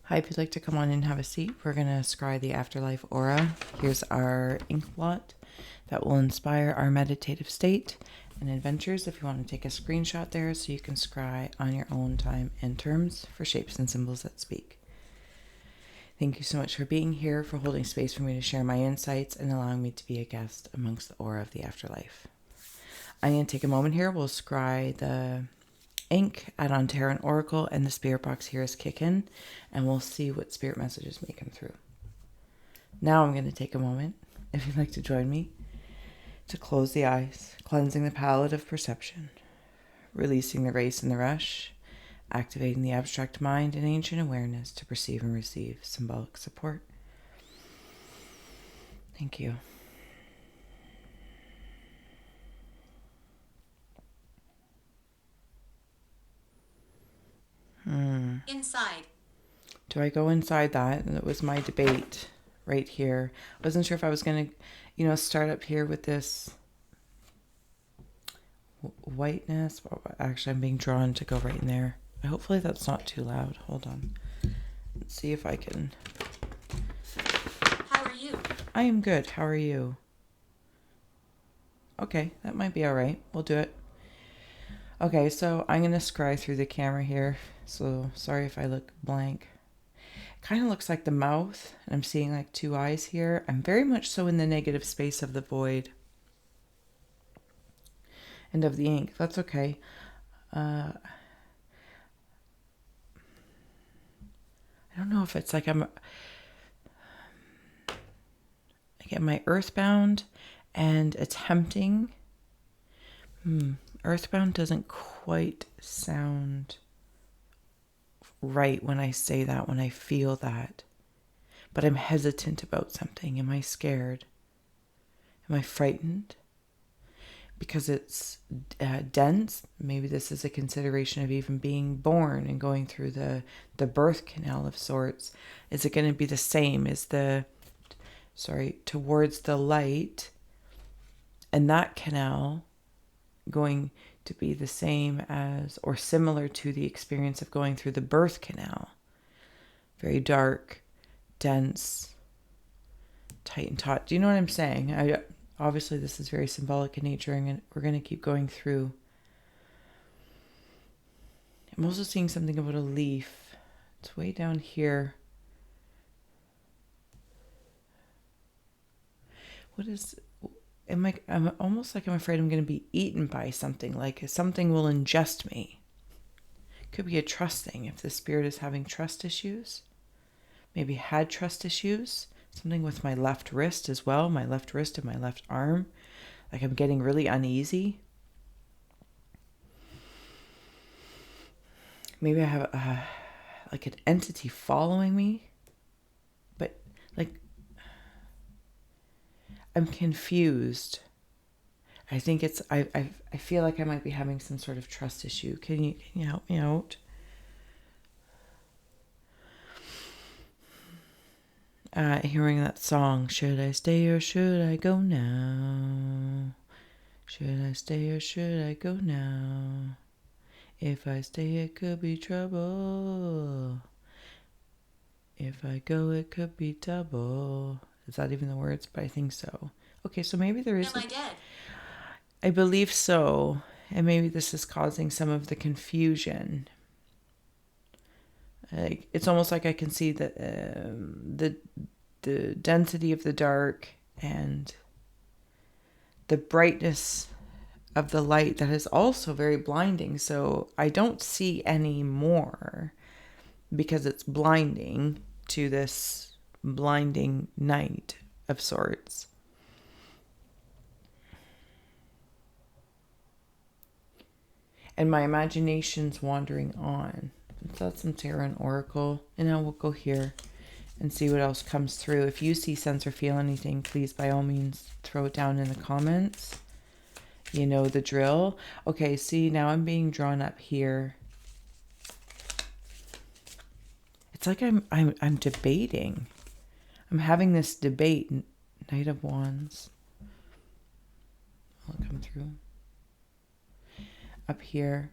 Hi, if you'd like to come on in and have a seat, we're going to scry the afterlife aura. Here's our ink blot that will inspire our meditative state and adventures. If you want to take a screenshot there so you can scry on your own time and terms for shapes and symbols that speak. Thank you so much for being here, for holding space for me to share my insights and allowing me to be a guest amongst the aura of the afterlife. I'm going to take a moment here. We'll scry the ink, add on Tarot and Oracle, and the spirit box here is kicking, and we'll see what spirit messages may come through. Now I'm going to take a moment, if you'd like to join me, to close the eyes, cleansing the palette of perception, releasing the race and the rush, activating the abstract mind and ancient awareness to perceive and receive symbolic support. Thank you. Inside. Do I go inside that? And it was my debate right here. I wasn't sure if I was going to, start up here with this whiteness. Actually, I'm being drawn to go right in there. Hopefully that's not too loud. Hold on. Let's see if I can. How are you? I am good. How are you? Okay, that might be all right. We'll do it. Okay, so I'm going to scry through the camera here. So sorry if I look blank. It kind of looks like the mouth, and I'm seeing like two eyes here. I'm very much so in the negative space of the void and of the ink. That's okay. I don't know if it's like am I earthbound and attempting. Earthbound doesn't quite sound right when I say that, when I feel that. But I'm hesitant about something. Am I scared? Am I frightened? Because it's dense. Maybe this is a consideration of even being born and going through the birth canal of sorts. Is it going to be the same as towards the light, and that canal going to be the same as or similar to the experience of going through the birth canal? Very dark, dense, tight and taut. Do you know what I'm saying? Obviously this is very symbolic in nature, and we're going to keep going through. I'm also seeing something about a leaf. It's way down here. What is... I'm almost like I'm afraid I'm going to be eaten by something, like something will ingest me. Could be a trust thing if the spirit is having trust issues. Maybe had trust issues. Something with my left wrist as well, my left wrist and my left arm. Like I'm getting really uneasy. Maybe I have like an entity following me. But like I'm confused. I think it's I feel like I might be having some sort of trust issue. Can you help me out? Hearing that song, should I stay or should I go now? Should I stay or should I go now? If I stay, it could be trouble. If I go, it could be double. Is that even the words? But I think so. Okay, so maybe there is... Am I dead? I believe so. And maybe this is causing some of the confusion. Like, it's almost like I can see the density of the dark and the brightness of the light that is also very blinding. So I don't see any more because it's blinding to this blinding night of sorts. And my imagination's wandering on. That's some Tarot and Oracle. And now we'll go here and see what else comes through. If you see, sense, or feel anything, please by all means throw it down in the comments. You know the drill. Okay, see, now I'm being drawn up here. It's like I'm debating. I'm having this debate. Knight of Wands. Will it come through? Up here.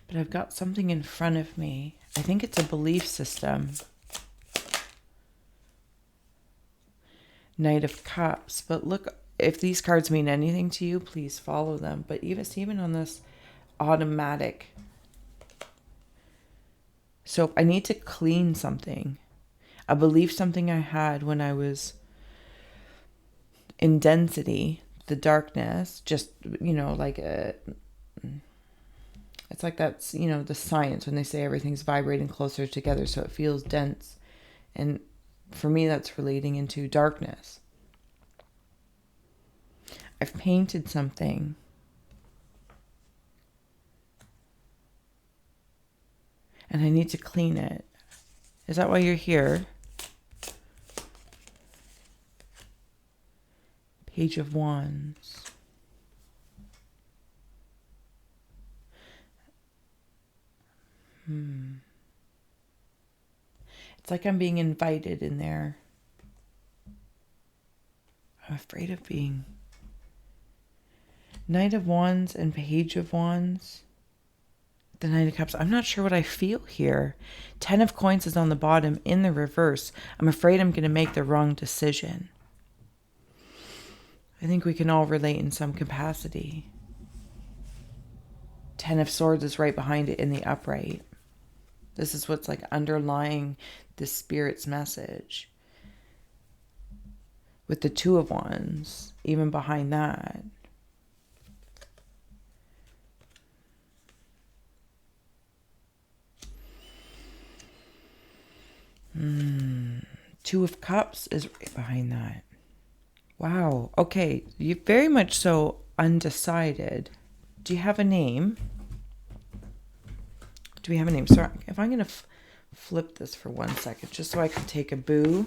But I've got something in front of me. I think it's a belief system. Knight of Cups. But look, if these cards mean anything to you, please follow them. But even on this automatic. So I need to clean something. A belief something I had when I was in density, the darkness, just, like it's like that's, the science when they say everything's vibrating closer together, so it feels dense. And for me, that's relating into darkness. I've painted something. And I need to clean it. Is that why you're here? Page of Wands. It's like I'm being invited in there. I'm afraid of being. Knight of Wands and Page of Wands. The Knight of Cups. I'm not sure what I feel here. 10 of Coins is on the bottom in the reverse. I'm afraid I'm going to make the wrong decision. I think we can all relate in some capacity. 10 of Swords is right behind it in the upright. This is what's like underlying the Spirit's message. With the 2 of Wands, even behind that. Two of Cups is right behind that. Wow. Okay. You're very much so undecided. Do you have a name? Do we have a name? So if I'm going to flip this for 1 second, just so I can take a boo.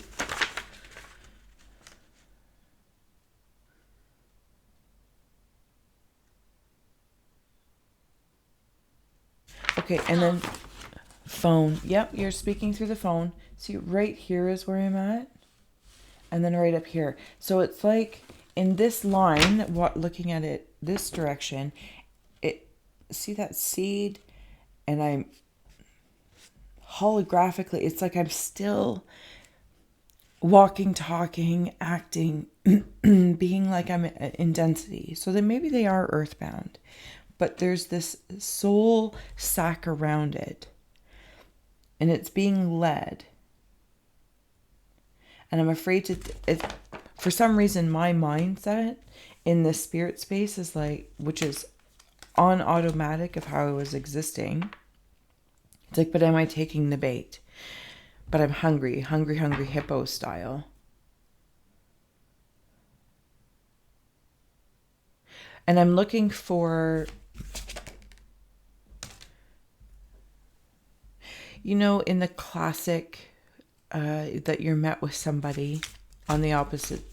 Okay. And then phone. Yep. You're speaking through the phone. See, right here is where I'm at. And then right up here. So it's like in this line, looking at it this direction, see that seed? And I'm holographically, it's like I'm still walking, talking, acting, being like I'm in density. So then maybe they are earthbound. But there's this soul sack around it. And it's being led. And I'm afraid for some reason, my mindset in this spirit space is like, which is on automatic of how I was existing. It's like, but am I taking the bait? But I'm hungry hippo style. And I'm looking for, in the classic, that you're met with somebody on the opposite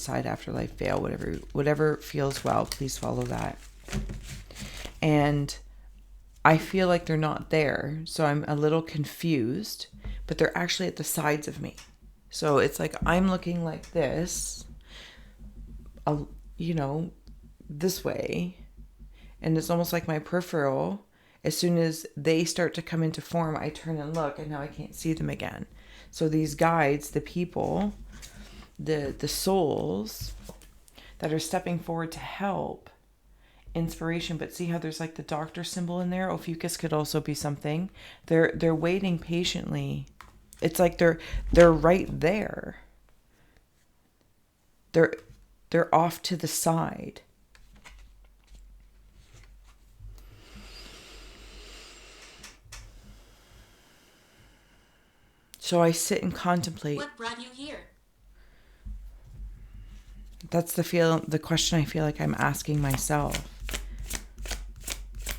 side, afterlife, veil, whatever feels well, please follow that. And I feel like they're not there, so I'm a little confused, but they're actually at the sides of me. So it's like I'm looking like this, this way, and it's almost like my peripheral. As soon as they start to come into form, I turn and look, and now I can't see them again. So these guides, the people, the souls that are stepping forward to help, inspiration. But see how there's like the doctor symbol in there? Ophiuchus could also be something. They're waiting patiently. It's like they're right there. They're off to the side. So I sit and contemplate. What brought you here? That's the question I feel like I'm asking myself.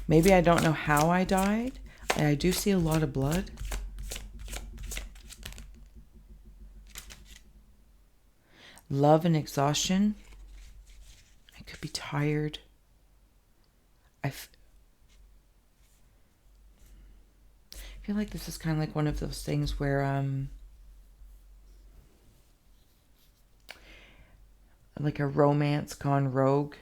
Maybe I don't know how I died. I do see a lot of blood. Love and exhaustion. I could be tired. I feel like this is kind of like one of those things where like a romance gone rogue.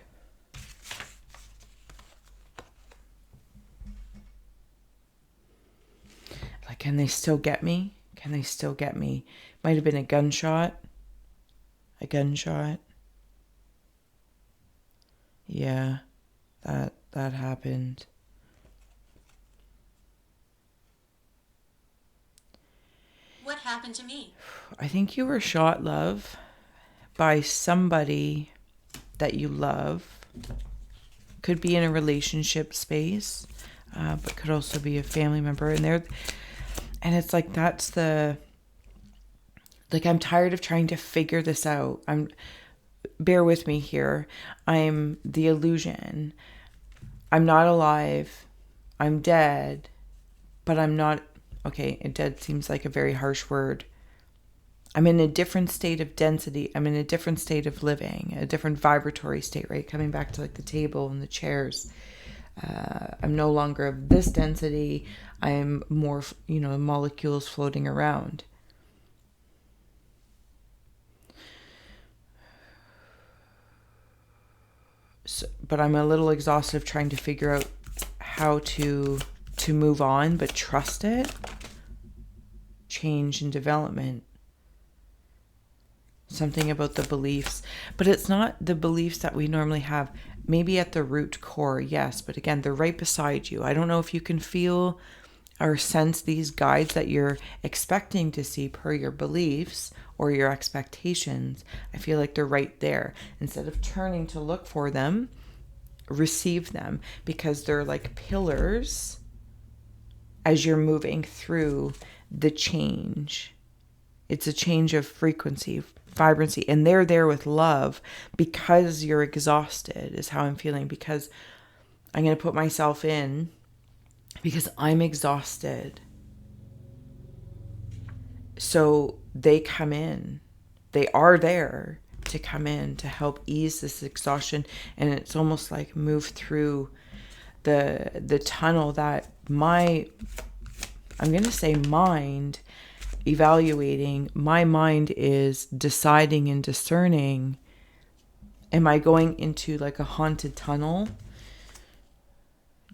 Can they still get me? Can they still get me? Might have been a gunshot. A gunshot. Yeah, that happened. What happened to me? I think you were shot, love, by somebody that you love. Could be in a relationship space, but could also be a family member. And it's like, that's the, like, I'm tired of trying to figure this out. Bear with me here. I'm the illusion. I'm not alive. I'm dead, but I'm not, okay, dead seems like a very harsh word. I'm in a different state of density. I'm in a different state of living, a different vibratory state, right? Coming back to like the table and the chairs. I'm no longer of this density. I'm more, molecules floating around. So, but I'm a little exhausted trying to figure out how to move on, but trust it. Change and development. Something about the beliefs, but it's not the beliefs that we normally have. Maybe at the root core, yes, but again, they're right beside you. I don't know if you can feel or sense these guides that you're expecting to see per your beliefs or your expectations. I feel like they're right there. Instead of turning to look for them, receive them, because they're like pillars as you're moving through the change. It's a change of frequency, vibrancy, and they're there with love because you're exhausted, is how I'm feeling, because I'm going to put myself in because I'm exhausted. So they come in. They are there to come in to help ease this exhaustion, and it's almost like move through the tunnel that I'm going to say mind evaluating. My mind is deciding and discerning. Am I going into like a haunted tunnel?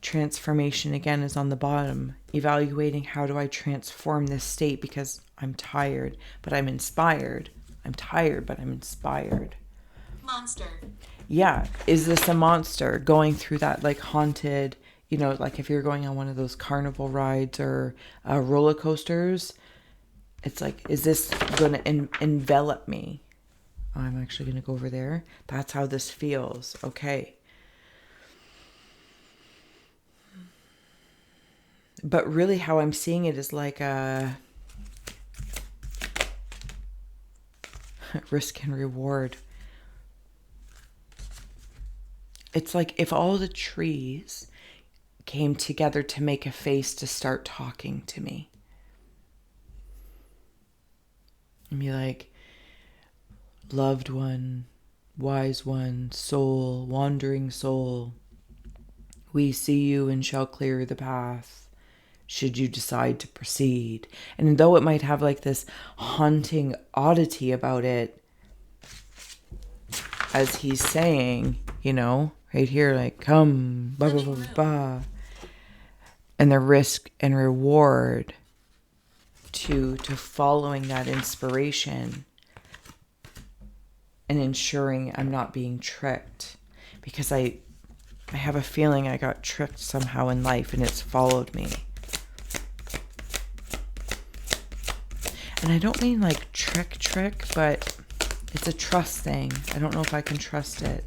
Transformation again is on the bottom. Evaluating, how do I transform this state, because I'm tired, but I'm inspired. I'm tired, but I'm inspired. Monster. Yeah. Is this a monster going through that like haunted, like if you're going on one of those carnival rides or roller coasters, it's like, is this going to envelop me? I'm actually going to go over there. That's how this feels. Okay. But really how I'm seeing it is like a risk and reward. It's like if all the trees came together to make a face to start talking to me. And be like, loved one, wise one, soul, wandering soul, we see you and shall clear the path, should you decide to proceed. And though it might have like this haunting oddity about it, as he's saying, right here, like, come, blah, blah, blah, blah, blah. And the risk and reward to following that inspiration and ensuring I'm not being tricked, because I have a feeling I got tricked somehow in life and it's followed me. And I don't mean like trick, but it's a trust thing. I don't know if I can trust it.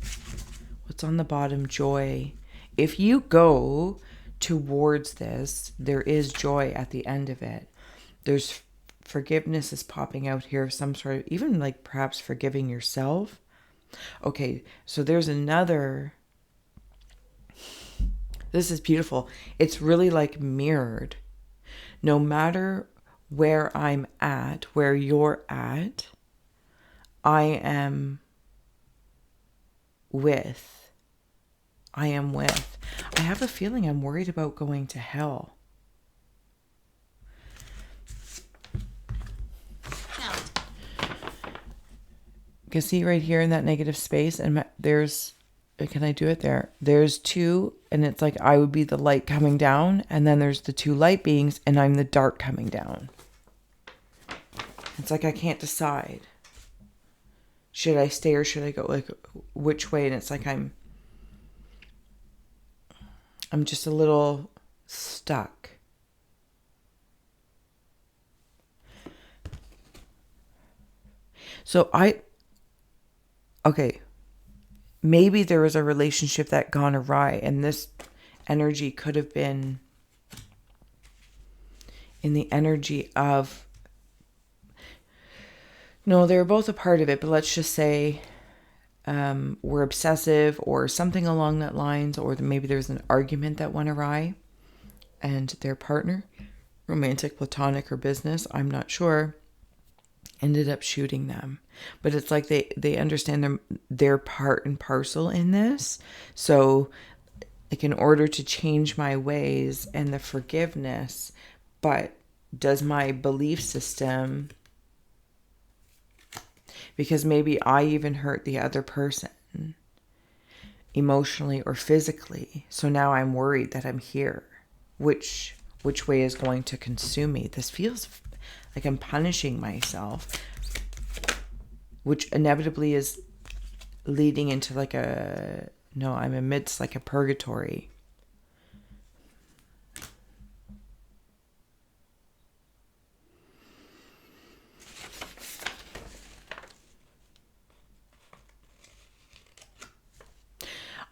What's on the bottom? Joy. If you go towards this, there is joy at the end of it. There's forgiveness is popping out here, some sort of, even like perhaps forgiving yourself. Okay, so there's another. This is beautiful. It's really like mirrored. No matter where I'm at, where you're at, I am with. I have a feeling I'm worried about going to hell. You can see right here in that negative space, and there's can I do it there? There's two, and it's like I would be the light coming down, and then there's the two light beings, and I'm the dark coming down. It's like I can't decide. Should I stay or should I go? Like, which way? And it's like I'm just a little stuck. So okay, maybe there was a relationship that gone awry, and this energy could have been in the energy of, no, they were both a part of it, but let's just say were obsessive or something along that lines, or maybe there was an argument that went awry, and their partner, romantic, platonic, or business, I'm not sure, ended up shooting them. But it's like they understand their part and parcel in this. So like in order to change my ways and the forgiveness, but does my belief system, because maybe I even hurt the other person emotionally or physically, so now I'm worried that I'm here. Which way is going to consume me? This feels like I'm punishing myself, which inevitably is leading into like I'm amidst like a purgatory.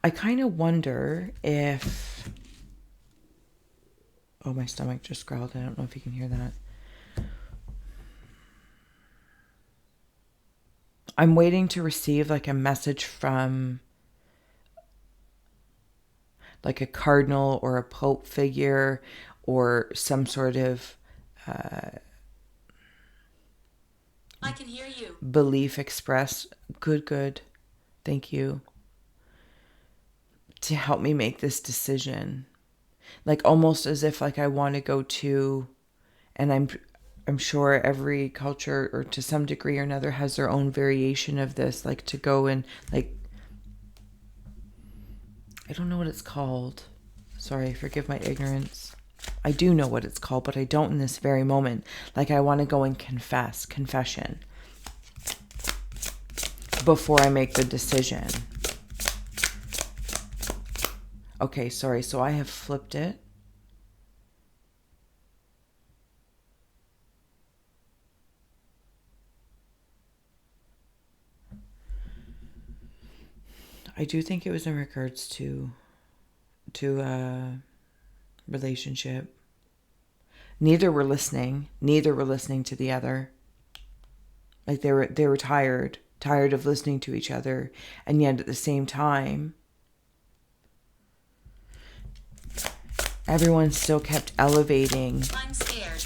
I kind of wonder if... Oh, my stomach just growled. I don't know if you can hear that. I'm waiting to receive like a message from like a cardinal or a pope figure or some sort of I can hear you. Belief expressed. Good. Thank you. To help me make this decision. Like almost as if like I want to go to, and I'm sure every culture or to some degree or another has their own variation of this, like to go and like, I don't know what it's called. Sorry, forgive my ignorance. I do know what it's called, but I don't in this very moment. Like I want to go and confession before I make the decision. Okay, sorry. So I have flipped it. I do think it was in regards to relationship. Neither were listening to the other. Like they were tired of listening to each other, and yet at the same time everyone still kept elevating. I'm scared.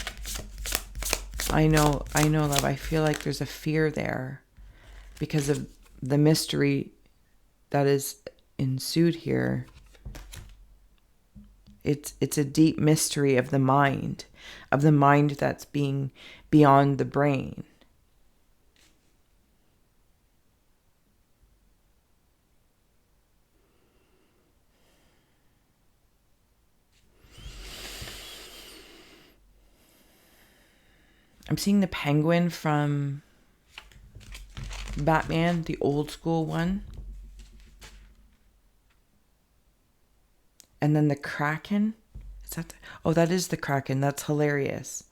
I know, love. I feel like there's a fear there because of the mystery that is ensued here. It's a deep mystery of the mind that's being beyond the brain. I'm seeing the penguin from Batman, the old school one. And then the Kraken. Is that that is the Kraken. That's hilarious.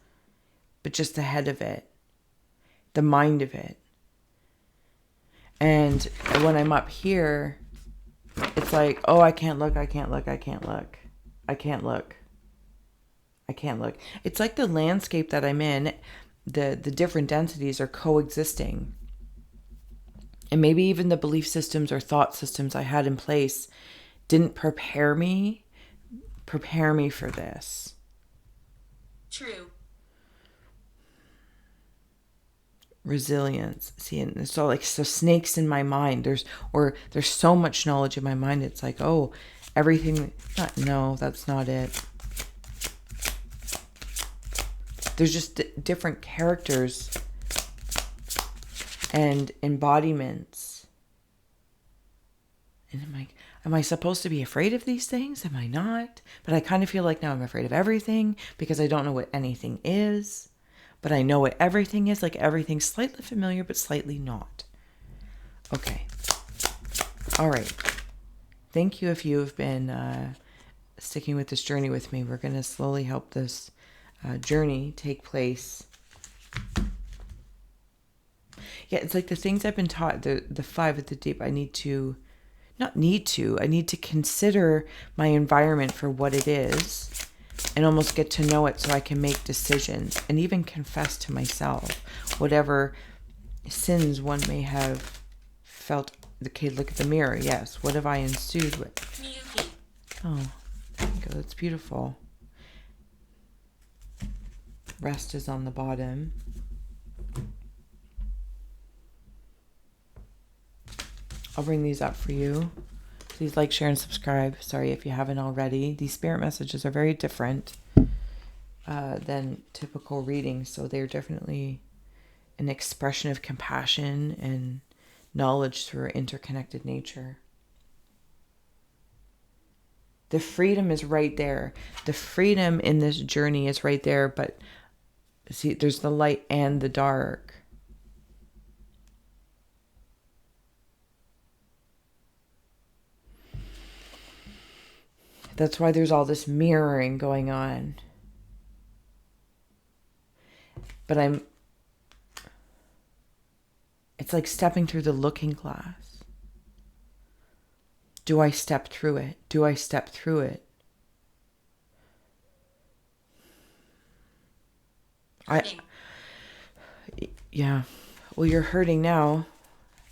But just the head of it. The mind of it. And when I'm up here, it's like, oh, I can't look. It's like the landscape that I'm in, the different densities are coexisting. And maybe even the belief systems or thought systems I had in place didn't prepare me for this. True. Resilience. See, and it's all like, so snakes in my mind. There's so much knowledge in my mind. It's like, oh, everything. No, that's not it. There's just different characters and embodiments am I supposed to be afraid of these things? Am I not? But I kind of feel like now I'm afraid of everything because I don't know what anything is. But I know what everything is. Like everything's slightly familiar, but slightly not. Okay. All right. Thank you if you have been sticking with this journey with me. We're going to slowly help this journey take place. Yeah, it's like the things I've been taught, the 5 at the deep, I need to consider my environment for what it is and almost get to know it so I can make decisions and even confess to myself whatever sins one may have felt. Okay, look at the mirror. Yes, what have I ensued with? Miyuki. Oh, there you go. That's beautiful. Rest is on the bottom. I'll bring these up for you. Please like, share, and subscribe. Sorry if you haven't already. These spirit messages are very different than typical readings. So they're definitely an expression of compassion and knowledge through our interconnected nature. The freedom is right there. The freedom in this journey is right there. But see, there's the light and the dark. That's why there's all this mirroring going on. But it's like stepping through the looking glass. Do I step through it? Do I step through it? Yeah. Well, you're hurting now,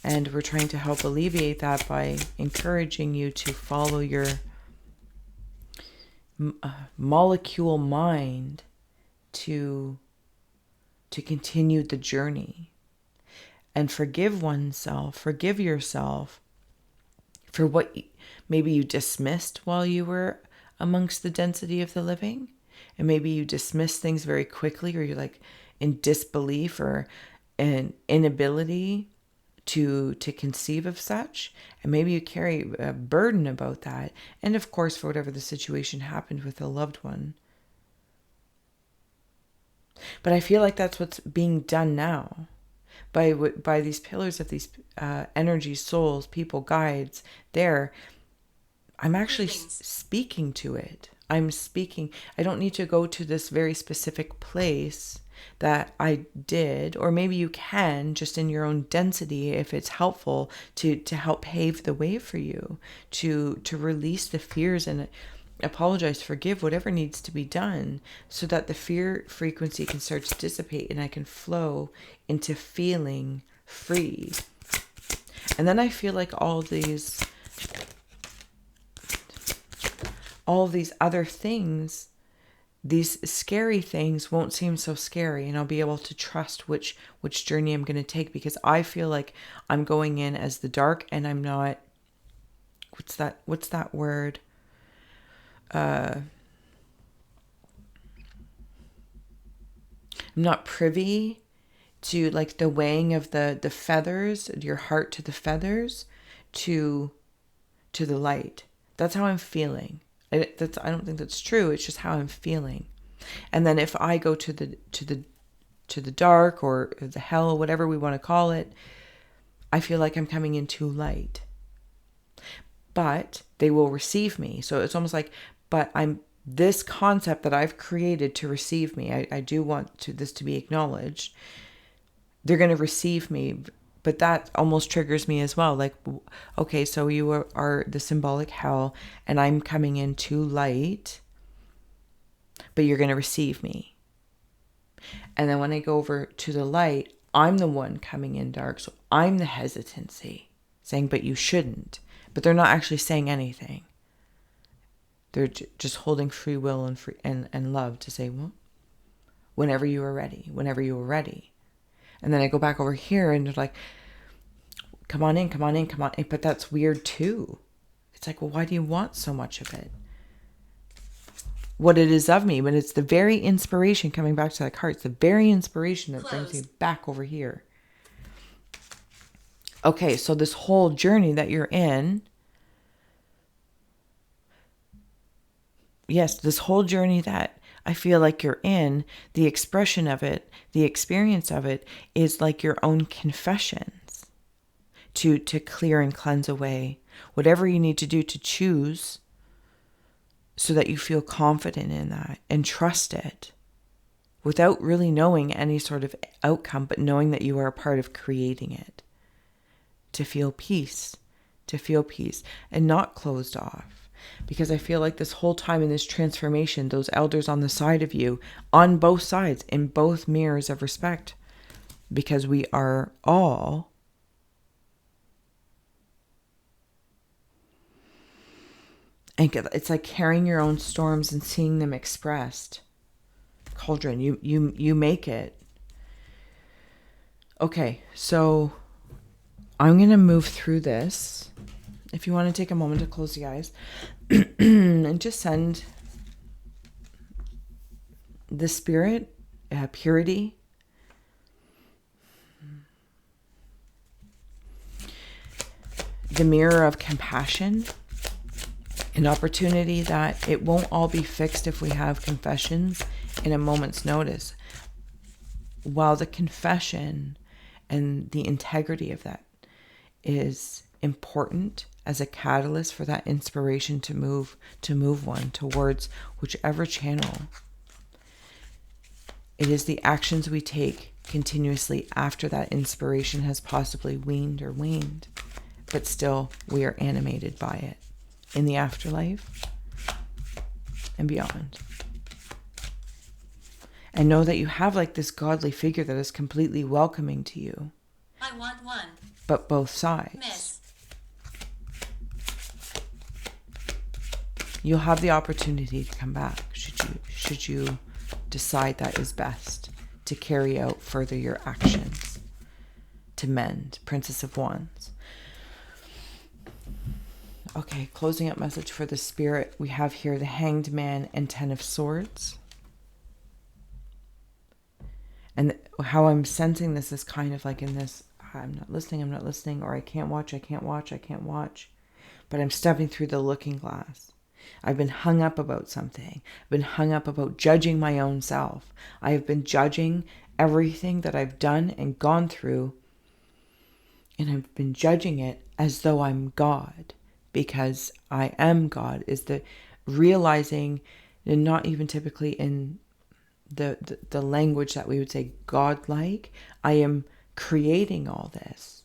and we're trying to help alleviate that by encouraging you to follow your molecule mind to continue the journey and forgive oneself, forgive yourself for what maybe you dismissed while you were amongst the density of the living, and maybe you dismiss things very quickly, or you're like in disbelief or an inability to conceive of such, and maybe you carry a burden about that, and of course for whatever the situation happened with a loved one. But I feel like that's what's being done now by these pillars of these energy, souls, people, guides. I'm actually speaking to it. I'm speaking. I don't need to go to this very specific place that I did, or maybe you can just in your own density if it's helpful to help pave the way for you to release the fears and apologize, forgive, whatever needs to be done, so that the fear frequency can start to dissipate and I can flow into feeling free. And then I feel like all these other things, these scary things won't seem so scary, and I'll be able to trust which journey I'm going to take, because I feel like I'm going in as the dark, and I'm not, what's that word? I'm not privy to like the weighing of the feathers, your heart to the feathers, to the light. That's how I'm feeling. I don't think that's true. It's just how I'm feeling. And then if I go to the dark or the hell, whatever we want to call it, I feel like I'm coming into light. But they will receive me. So it's almost like, but I'm this concept that I've created to receive me. I do want this to be acknowledged. They're going to receive me. But that almost triggers me as well. Like, okay, so you are the symbolic hell, and I'm coming into light, but you're going to receive me. And then when I go over to the light, I'm the one coming in dark. So I'm the hesitancy, saying, but you shouldn't. But they're not actually saying anything. They're just holding free will and love to say, well, whenever you are ready, whenever you are ready. And then I go back over here and they're like, come on in, come on in, come on in. But that's weird too. It's like, well, why do you want so much of it? What it is of me, but it's the very inspiration coming back to that card. It's the very inspiration that brings me back over here. Okay, so this whole journey that you're in, yes, this whole journey that I feel like you're in, the expression of it, the experience of it is like your own confessions to clear and cleanse away whatever you need to do to choose so that you feel confident in that and trust it without really knowing any sort of outcome, but knowing that you are a part of creating it. To feel peace and not closed off. Because I feel like this whole time in this transformation, those elders on the side of you, on both sides, in both mirrors of respect, because we are all and it's like carrying your own storms and seeing them expressed. Cauldron, you make it. Okay, so I'm going to move through this. If you want to take a moment to close the eyes and just send the spirit, purity, the mirror of compassion, an opportunity that it won't all be fixed if we have confessions in a moment's notice. While the confession and the integrity of that is important as a catalyst for that inspiration to move one towards whichever channel, it is the actions we take continuously after that inspiration has possibly waned, but still we are animated by it in the afterlife and beyond. And know that you have like this godly figure that is completely welcoming to you. I want one. But both sides. Miss. You'll have the opportunity to come back should you decide that is best, to carry out further your actions, to mend. Princess of Wands. Okay, closing up message for the spirit. We have here the Hanged Man and Ten of Swords. And how I'm sensing this is kind of like in this, I'm not listening, or I can't watch. But I'm stepping through the looking glass. I've been hung up about something. I've been hung up about judging my own self. I have been judging everything that I've done and gone through. And I've been judging it as though I'm God. Because I am God, is the realizing, and not even typically in the language that we would say godlike, I am creating all this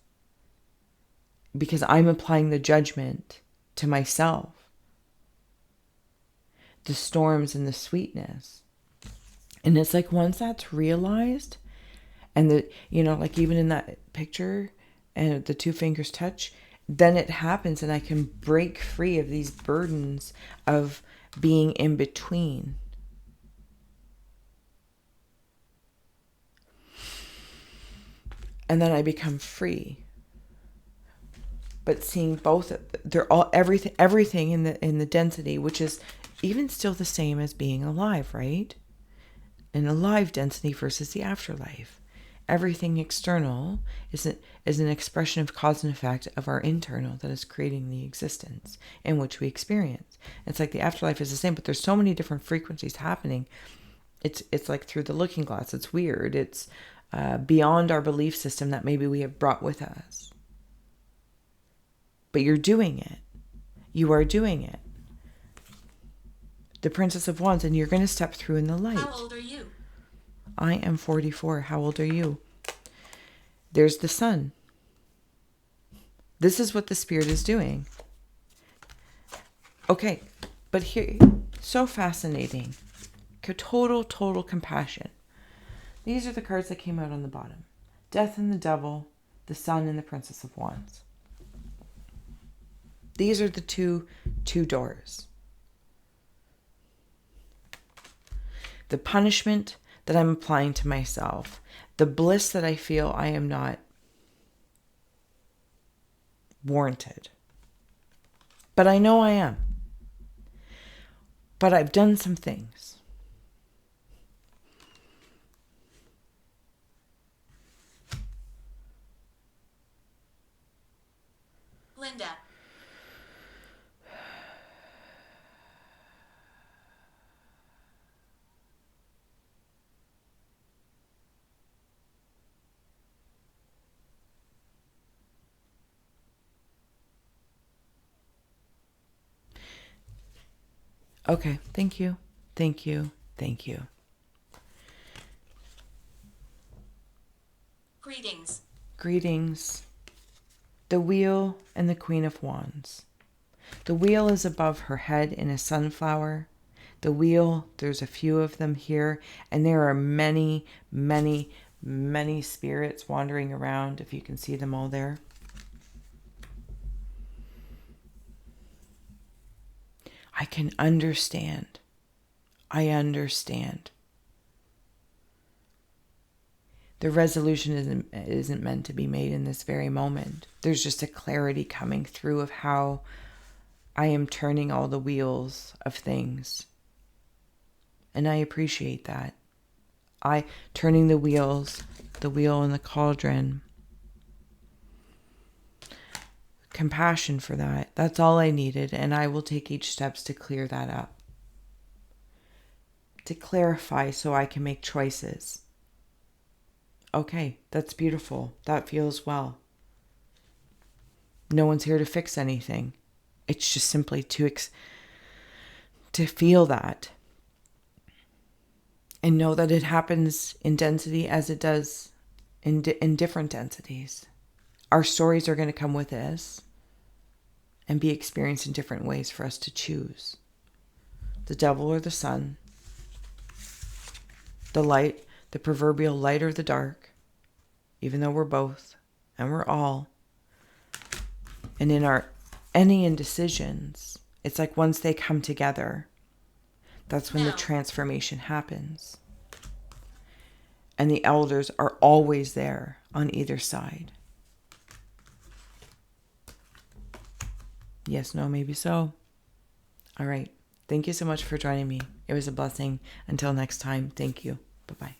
because I'm applying the judgment to myself, the storms and the sweetness. And it's like once that's realized, and like even in that picture and the two fingers touch, then it happens and I can break free of these burdens of being in between. And then I become free. But seeing both, they're all everything in the density, which is even still the same as being alive, right? An alive density versus the afterlife. Everything external is an expression of cause and effect of our internal that is creating the existence in which we experience. It's like the afterlife is the same, but there's so many different frequencies happening. It's like through the looking glass. It's weird. It's beyond our belief system that maybe we have brought with us. But you're doing it. You are doing it. The Princess of Wands, and you're going to step through in the light. How old are you? I am 44. How old are you? There's the sun. This is what the spirit is doing. Okay, but here, so fascinating. Total compassion. These are the cards that came out on the bottom. Death and the Devil, the Sun, and the Princess of Wands. These are the two doors. The punishment that I'm applying to myself. The bliss that I feel I am not warranted. But I know I am. But I've done some things. Linda. Okay, thank you. Thank you. Thank you. Greetings. Greetings. The Wheel and the Queen of Wands. The wheel is above her head in a sunflower. The wheel, there's a few of them here, and there are many, many, many spirits wandering around, if you can see them all there. I can understand. I understand. The resolution isn't meant to be made in this very moment. There's just a clarity coming through of how I am turning all the wheels of things. And I appreciate that. Turning the wheels, the wheel in the cauldron. Compassion for that. That's all I needed. And I will take each steps to clear that up. To clarify so I can make choices. Okay, that's beautiful. That feels well. No one's here to fix anything. It's just simply to feel that. And know that it happens in density as it does in different densities. Our stories are going to come with us and be experienced in different ways for us to choose. The devil or the sun. The light, the proverbial light or the dark. Even though we're both and we're all. And in any indecisions, it's like once they come together, that's when the transformation happens. And the elders are always there on either side. Yes, no, maybe so. All right. Thank you so much for joining me. It was a blessing. Until next time, thank you. Bye-bye.